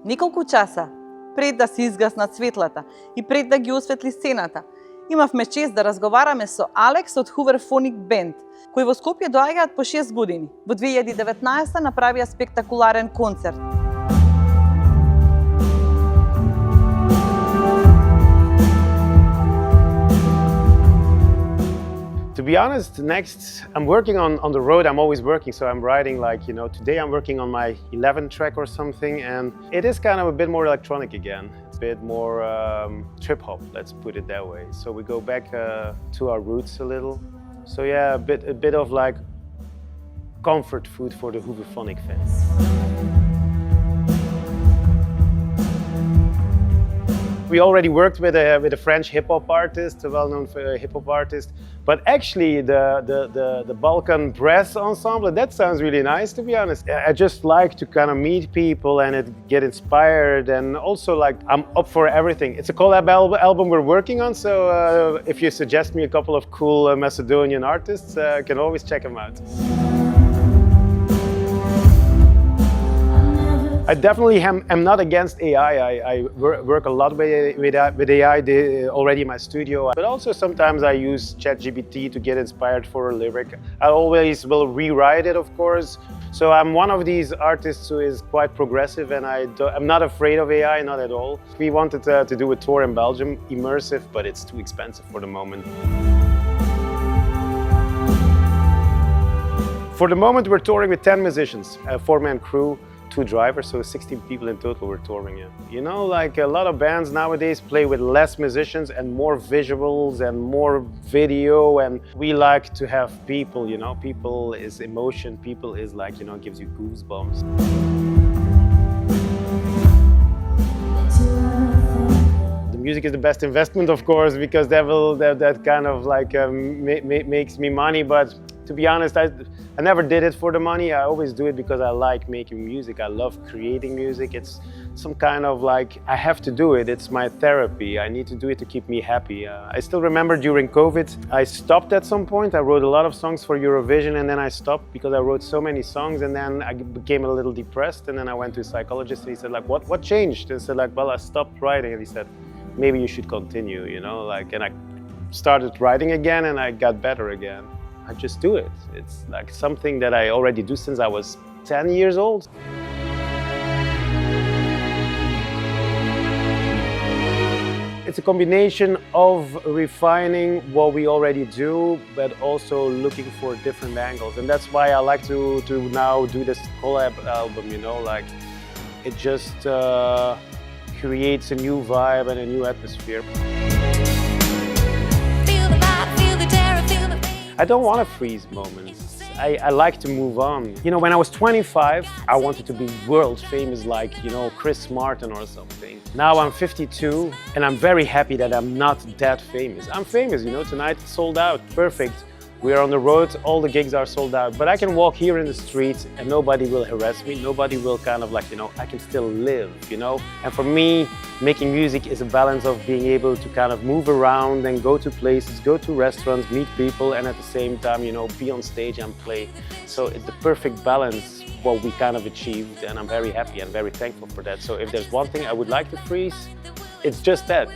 Неколку часа пред да се изгаснат светлата и пред да ги осветли сцената, имавме чест да разговараме со Алекс од Hoover Phonic Band, кои во Скопје доаѓаат по 6 години. Во 2019 направија спектакуларен концерт. To be honest, next I'm working on the road. I'm always working, so I'm writing like, today I'm working on my 11th track or something, and it is kind of a bit more electronic again. It's a bit more trip hop, let's put it that way. So we go back to our roots a little. So yeah, a bit of like comfort food for the Hoover Phonic fans. We already worked with a French hip-hop artist, a well-known hip-hop artist, but actually the Balkan Brass Ensemble, that sounds really nice, to be honest. I just like to kind of meet people and get inspired, and also like I'm up for everything. It's a collab album we're working on, so if you suggest me a couple of cool Macedonian artists, I can always check them out. I definitely am not against AI. I work a lot with AI already in my studio, but also sometimes I use ChatGPT to get inspired for a lyric. I always will rewrite it, of course. So I'm one of these artists who is quite progressive, and I'm not afraid of AI, not at all. We wanted to do a tour in Belgium, immersive, but it's too expensive for the moment. For the moment, we're touring with 10 musicians, a 4-man crew. 2 drivers, so 16 people in total we're touring. Yeah. Like a lot of bands nowadays play with less musicians and more visuals and more video, and we like to have people, people is emotion, people is like, gives you goosebumps. The music is the best investment, of course, because that kind of like makes me money, but to be honest, I never did it for the money. I always do it because I like making music. I love creating music. It's some kind of like, I have to do it. It's my therapy. I need to do it to keep me happy. I still remember during COVID, I stopped at some point. I wrote a lot of songs for Eurovision, and then I stopped because I wrote so many songs, and then I became a little depressed, and then I went to a psychologist, and he said like, what changed? And I said like, well, I stopped writing, and he said, maybe you should continue, and I started writing again, and I got better again. I just do it. It's like something that I already do since I was 10 years old. It's a combination of refining what we already do, but also looking for different angles. And that's why I like to now do this collab album, like it just creates a new vibe and a new atmosphere. I don't want to freeze moments. I like to move on. When I was 25, I wanted to be world famous like, Chris Martin or something. Now I'm 52, and I'm very happy that I'm not that famous. I'm famous, tonight it's sold out, perfect. We are on the road, all the gigs are sold out, but I can walk here in the street and nobody will harass me, nobody will kind of like, I can still live, And for me, making music is a balance of being able to kind of move around and go to places, go to restaurants, meet people, and at the same time, be on stage and play. So it's the perfect balance, what we kind of achieved, and I'm very happy and very thankful for that. So if there's one thing I would like to freeze, it's just that,